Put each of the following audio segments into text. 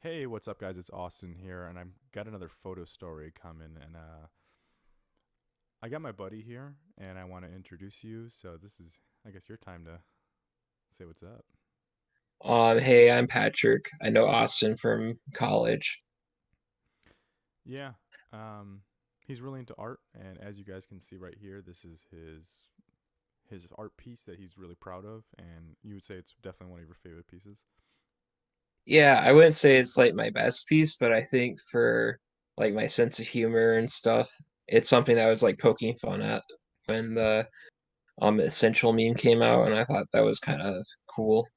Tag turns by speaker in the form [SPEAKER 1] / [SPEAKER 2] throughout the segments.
[SPEAKER 1] Hey, what's up, guys? It's Austin here, and I've got another photo story coming. And I got my buddy here, and I want to introduce you. So this is, I guess, your time to say what's up.
[SPEAKER 2] Hey, I'm Patrick. I know Austin from college.
[SPEAKER 1] Yeah, he's really into art, and as you guys can see right here, this is his art piece that he's really proud of, and you would say it's definitely one of your favorite pieces.
[SPEAKER 2] Yeah, I wouldn't say it's like my best piece, but I think for like my sense of humor and stuff, it's something that I was like poking fun at when the Essential meme came out, and I thought that was kind of cool.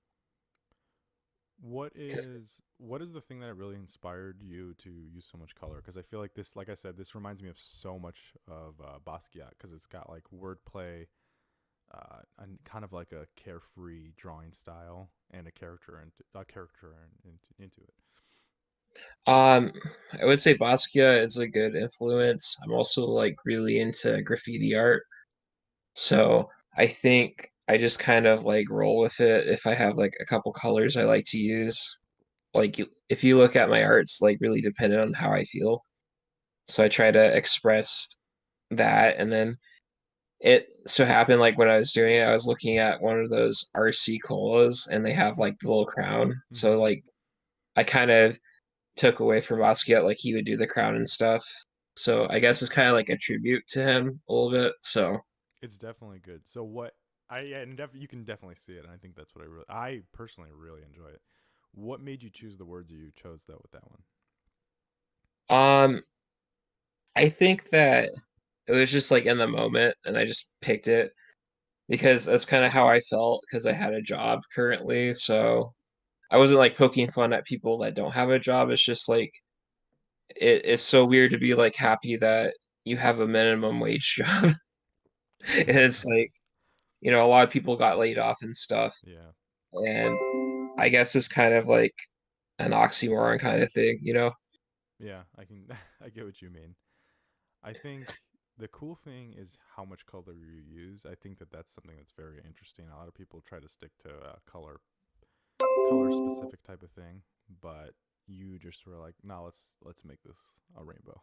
[SPEAKER 1] What
[SPEAKER 2] 'Cause,
[SPEAKER 1] is what is the thing that really inspired you to use so much color? Because I feel like this, like I said, this reminds me of so much of Basquiat because it's got like wordplay, and kind of like a carefree drawing style and a character into it.
[SPEAKER 2] um, I would say Basquiat is a good influence. I'm also like really into graffiti art, so I think I just kind of like roll with it. If I have like a couple colors I like to use, if you look at my art, it's like really dependent on how I feel. So I try to express that, and then it so happened like when I was doing it, I was looking at one of those RC colas, and they have like the little crown.
[SPEAKER 1] Mm-hmm.
[SPEAKER 2] So like I kind of took away from Basquiat, like he would do the crown and stuff. So I guess it's kind of like a tribute to him a little bit. So
[SPEAKER 1] It's definitely good. So what I yeah, and you can definitely see it, and I think that's what I personally really enjoy it. What made you choose the words you chose though with that one?
[SPEAKER 2] um I think that it was just like in the moment, and I just picked it because that's kind of how I felt because I had a job currently. So I wasn't like poking fun at people that don't have a job. It's just like it's so weird to be like happy that you have a minimum wage job. And it's like, a lot of people got laid off and stuff.
[SPEAKER 1] Yeah,
[SPEAKER 2] And I guess it's kind of like an oxymoron kind of thing, you know?
[SPEAKER 1] yeah, I can I get what you mean. I think the cool thing is how much color you use. I think that that's something that's very interesting. A lot of people try to stick to color specific type of thing, but you just were like, "No, let's make this a rainbow."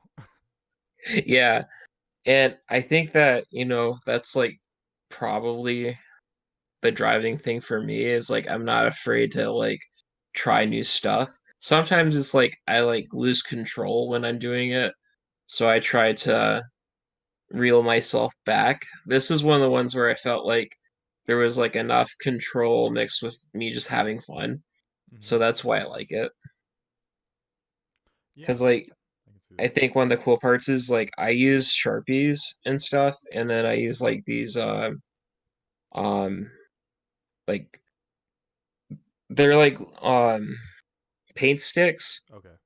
[SPEAKER 2] Yeah. And I think that, that's like probably the driving thing for me is like I'm not afraid to like try new stuff. Sometimes it's like I like lose control when I'm doing it. So I try to reel myself back. This is one of the ones where I felt like there was like enough control mixed with me just having fun.
[SPEAKER 1] Hmm.
[SPEAKER 2] So that's why I like it.
[SPEAKER 1] Yeah,
[SPEAKER 2] Because like
[SPEAKER 1] I can see
[SPEAKER 2] I
[SPEAKER 1] that.
[SPEAKER 2] think one of the cool parts is like I use Sharpies and stuff, and then I use like these um like they're like paint sticks.
[SPEAKER 1] Okay.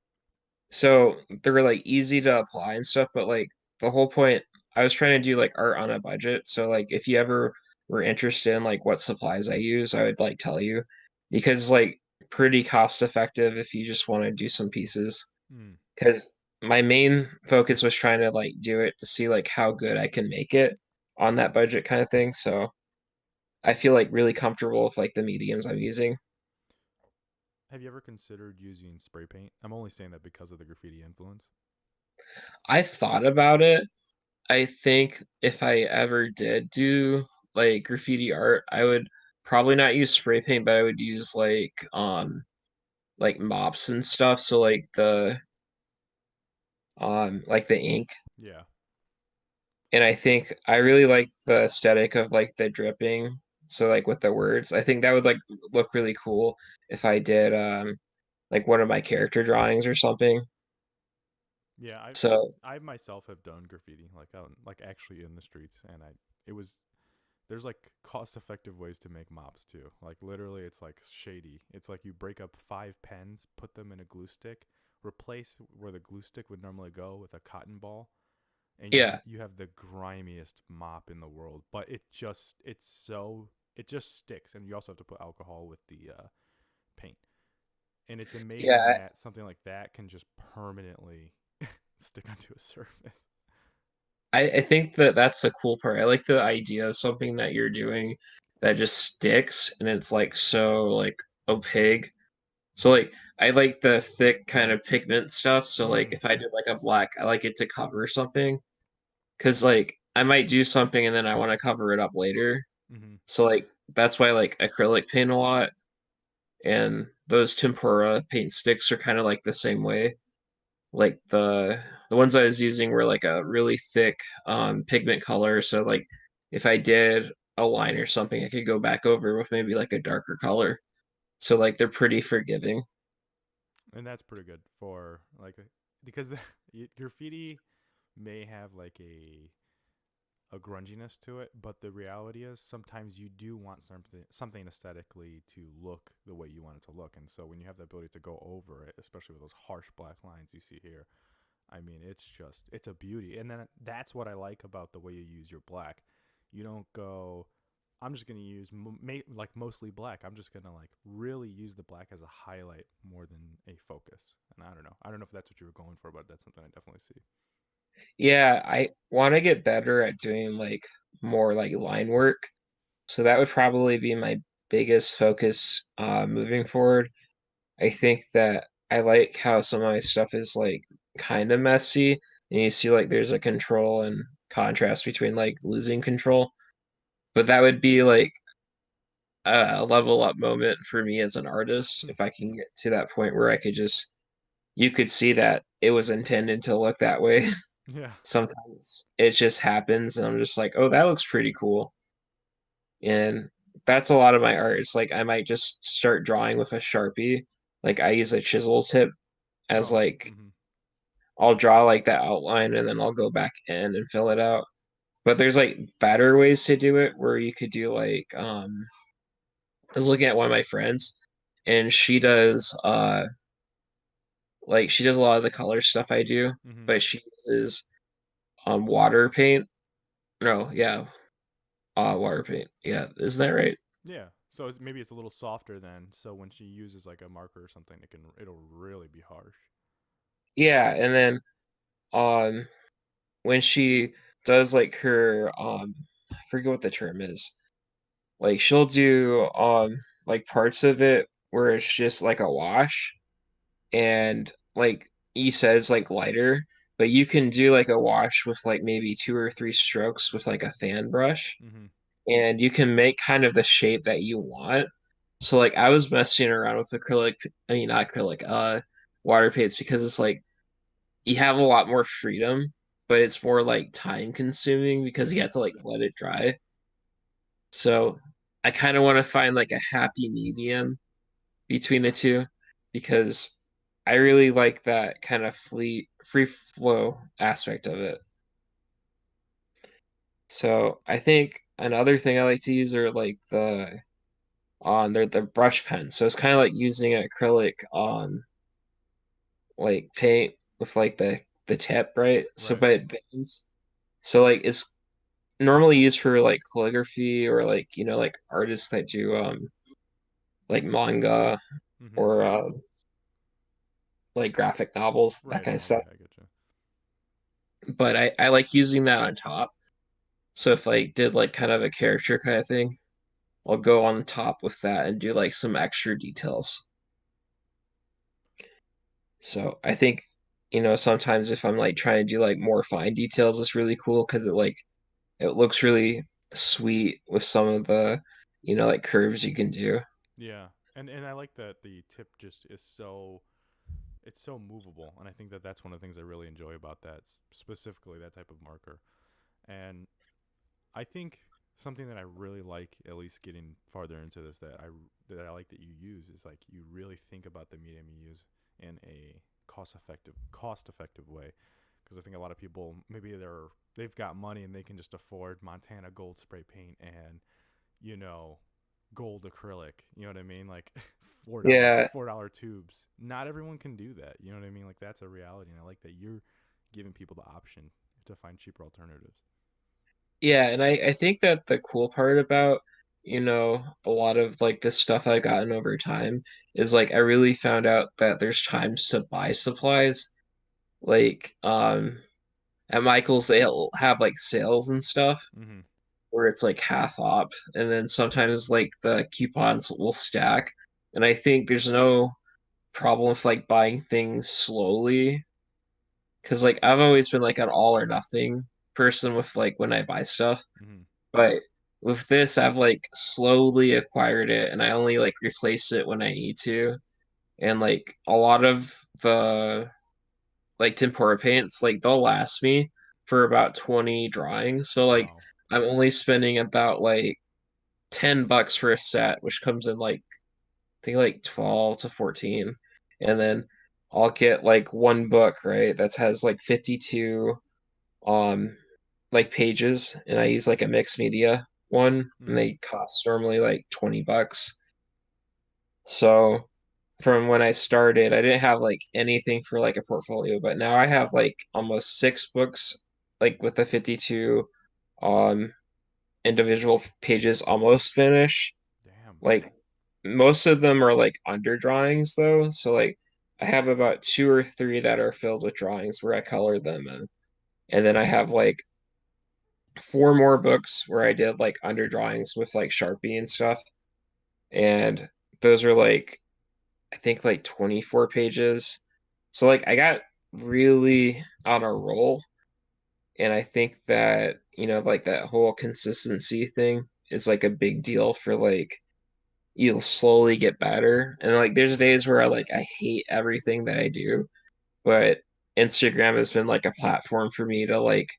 [SPEAKER 2] So they're like easy to apply and stuff, but like the whole point, I was trying to do like art on a budget. So like if you ever were interested in like what supplies I use, I would like tell you because like pretty cost effective if you just want to do some pieces.
[SPEAKER 1] Hmm.
[SPEAKER 2] Because my main focus was trying to like do it to see like how good I can make it on that budget kind of thing. So I feel like really comfortable with like the mediums I'm using.
[SPEAKER 1] Have you ever considered using spray paint? I'm only saying that because of the graffiti influence.
[SPEAKER 2] I've thought about it. I think if I ever did do like graffiti art, I would probably not use spray paint, but I would use like mops and stuff. So like the ink.
[SPEAKER 1] Yeah.
[SPEAKER 2] And I think I really like the aesthetic of like the dripping. So like with the words, I think that would like look really cool if I did like one of my character drawings or something.
[SPEAKER 1] Yeah,
[SPEAKER 2] So
[SPEAKER 1] I myself have done graffiti like out like actually in the streets, and I it was there's like cost effective ways to make mops too. Like literally it's like shady. It's like you break up 5 pens, put them in a glue stick, replace where the glue stick would normally go with a cotton ball, and
[SPEAKER 2] yeah,
[SPEAKER 1] you have the grimiest mop in the world. But it just sticks, and you also have to put alcohol with the paint. And it's amazing
[SPEAKER 2] yeah,
[SPEAKER 1] that something like that can just permanently stick onto a surface.
[SPEAKER 2] I think that that's the cool part. I like the idea of something that you're doing that just sticks and it's like so like opaque. So like I like the thick kind of pigment stuff. So like
[SPEAKER 1] Mm,
[SPEAKER 2] if I did like a black, I like it to cover something. Cause like I might do something and then I want to cover it up later.
[SPEAKER 1] mm-hmm.
[SPEAKER 2] So like that's why I like acrylic paint a lot. And those tempera paint sticks are kind of like the same way. Like the ones I was using were like a really thick pigment color. So like if I did a line or something, I could go back over with maybe like a darker color. So like they're pretty forgiving.
[SPEAKER 1] And that's pretty good for like because graffiti may have like a grunginess to it, but the reality is sometimes you do want something aesthetically to look the way you want it to look. And so when you have the ability to go over it, especially with those harsh black lines you see here, I mean, it's a beauty. And then that's what I like about the way you use your black. You don't go I'm just going to use like mostly black. I'm just going to like really use the black as a highlight more than a focus. And I don't know. I don't know if that's what you were going for, but that's something I definitely see.
[SPEAKER 2] Yeah, I want to get better at doing like more like line work. So that would probably be my biggest focus moving forward. I think that I like how some of my stuff is like kind of messy, and you see like there's a control and contrast between like losing control. But that would be like a level up moment for me as an artist if I can get to that point where I could just you could see that it was intended to look that way.
[SPEAKER 1] Yeah.
[SPEAKER 2] Sometimes it just happens, and I'm just like, oh, that looks pretty cool. And that's a lot of my art. It's like I might just start drawing with a Sharpie. Like I use a chisel tip as
[SPEAKER 1] Oh.
[SPEAKER 2] like
[SPEAKER 1] Mm-hmm.
[SPEAKER 2] I'll draw like that outline and then I'll go back in and fill it out. But there's like better ways to do it where you could do like I was looking at one of my friends and she does like she does a lot of the color stuff I do,
[SPEAKER 1] Mm-hmm.
[SPEAKER 2] but she uses water paint. No, yeah, water paint. Yeah, isn't that right?
[SPEAKER 1] Yeah. So maybe it's a little softer then. So when she uses like a marker or something, it'll really be harsh.
[SPEAKER 2] Yeah, and then um when she does like her I forget what the term is. Like she'll do like parts of it where it's just like a wash and like E says like lighter, but you can do like a wash with like maybe two or three strokes with like a fan brush
[SPEAKER 1] Mm-hmm.
[SPEAKER 2] and you can make kind of the shape that you want. So like I was messing around with acrylic, I mean not acrylic, water paints because it's like you have a lot more freedom, but it's more like time consuming because you
[SPEAKER 1] Mm-hmm.
[SPEAKER 2] have to like let it dry. So I kind of want to find like a happy medium between the two because I really like that kind of free flow aspect of it. So I think another thing I like to use are like the on they're the brush pens. So it's kind of like using acrylic on like paint with like the tip, right? So
[SPEAKER 1] Right.
[SPEAKER 2] but it bends. So like it's normally used for like calligraphy or like like artists that do like manga
[SPEAKER 1] Mm-hmm.
[SPEAKER 2] or like graphic novels, that
[SPEAKER 1] Right.
[SPEAKER 2] kind of
[SPEAKER 1] Right.
[SPEAKER 2] stuff.
[SPEAKER 1] Yeah, I get you.
[SPEAKER 2] But I like using that on top. So if I did like kind of a character kind of thing, I'll go on the top with that and do like some extra details. So I think, sometimes if I'm like trying to do like more fine details, it's really cool because it looks really sweet with some of the, like curves you can do.
[SPEAKER 1] Yeah. And I like that the tip just is so it's so movable, and I think that that's one of the things I really enjoy about that, specifically that type of marker. And I think something that I really like, at least getting farther into this, that I like that you use is like you really think about the medium you use in a cost effective way. Because I think a lot of people maybe they've got money and they can just afford Montana gold spray paint and you know gold acrylic. You know what I mean? Like
[SPEAKER 2] Yeah,
[SPEAKER 1] $4 tubes. Not everyone can do that. You know what I mean? Like that's a reality, and I like that you're giving people the option to find cheaper alternatives.
[SPEAKER 2] yeah, and I think that the cool part about, a lot of like this stuff I've gotten over time is like I really found out that there's times to buy supplies. Like, at Michael's they'll have like sales and stuff
[SPEAKER 1] Mm-hmm.
[SPEAKER 2] where it's like half off, and then sometimes like the coupons will stack. And I think there's no problem with like buying things slowly because like I've always been like an all or nothing person with like when I buy stuff.
[SPEAKER 1] Hmm.
[SPEAKER 2] But with this, I've like slowly acquired it and I only like replace it when I need to. And like a lot of the like tempura paints, like they'll last me for about 20 drawings. So like
[SPEAKER 1] Wow.
[SPEAKER 2] I'm only spending about like $10 for a set, which comes in like I think like 12 to 14. And then I'll get like one book, right? That has like 52 um like pages and I use like a mixed media one and
[SPEAKER 1] Hmm.
[SPEAKER 2] they cost normally like $20. So from when I started, I didn't have like anything for like a portfolio, but now I have like almost 6 books like with the 52 um individual pages almost finished.
[SPEAKER 1] Damn.
[SPEAKER 2] Like most of them are like under drawings though, so like I have about two or three that are filled with drawings where I colored them in. And then I have like four more books where I did like under drawings with like Sharpie and stuff. And those are like I think like 24 pages. So like I got really on a roll and I think that, like that whole consistency thing is like a big deal for like you'll slowly get better. And like there's days where I hate everything that I do, but Instagram has been like a platform for me to like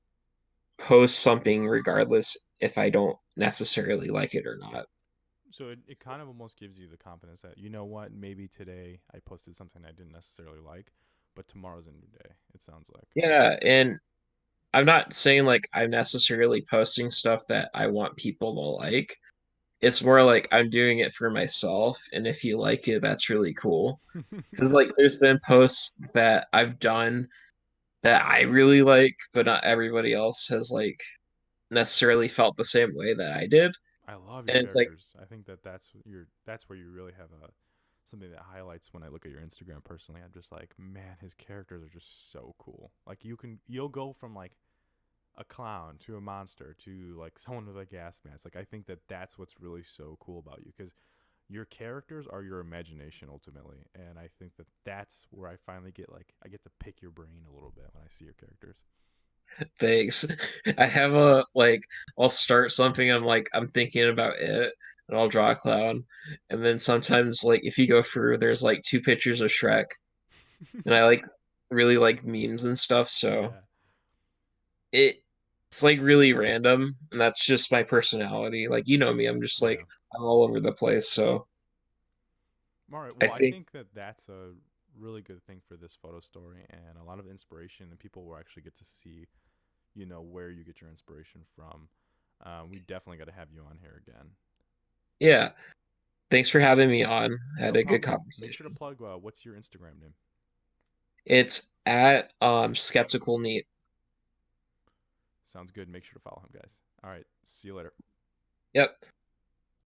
[SPEAKER 2] post something regardless if I don't necessarily like it or not.
[SPEAKER 1] So it kind of almost gives you the confidence that, you know what, maybe today I posted something I didn't necessarily like, but tomorrow's a new day, it sounds like.
[SPEAKER 2] Yeah, and I'm not saying like I'm necessarily posting stuff that I want people to like. It's more like I'm doing it for myself, and if you like it, that's really cool. Because like there's been posts that I've done that I really like, but not everybody else has like necessarily felt the same way that I did.
[SPEAKER 1] I love your
[SPEAKER 2] And it's like,
[SPEAKER 1] characters. I think that that's where you really have a something that highlights when I look at your Instagram personally. I'm just like, man, his characters are just so cool. Like you'll go from like a clown to a monster to like someone with a gas mask. Like I think that that's what's really so cool about you because your characters are your imagination ultimately, and I think that that's where I finally get like I get to pick your brain a little bit when I see your characters.
[SPEAKER 2] thanks. I have a like I'll start something, I'm thinking about it and I'll draw a clown. And then sometimes like if you go through there's like two pictures of Shrek and I like really like memes and stuff, so
[SPEAKER 1] Yeah,
[SPEAKER 2] it it's like really random and that's just my personality. Like you know me, I'm just like
[SPEAKER 1] yeah.
[SPEAKER 2] I'm all over the place, so
[SPEAKER 1] All right.
[SPEAKER 2] I
[SPEAKER 1] Well, I
[SPEAKER 2] think
[SPEAKER 1] think that that's a really good thing for this photo story and a lot of inspiration, and people will actually get to see, where you get your inspiration from. We definitely got to have you on here again.
[SPEAKER 2] yeah, thanks for having me on. I had
[SPEAKER 1] No
[SPEAKER 2] a good
[SPEAKER 1] problem. Make sure to
[SPEAKER 2] conversation.
[SPEAKER 1] plug. What's your Instagram name?
[SPEAKER 2] It's at skeptical neat.
[SPEAKER 1] Sounds good. Make sure to follow him, guys. All right. See you later.
[SPEAKER 2] Yep.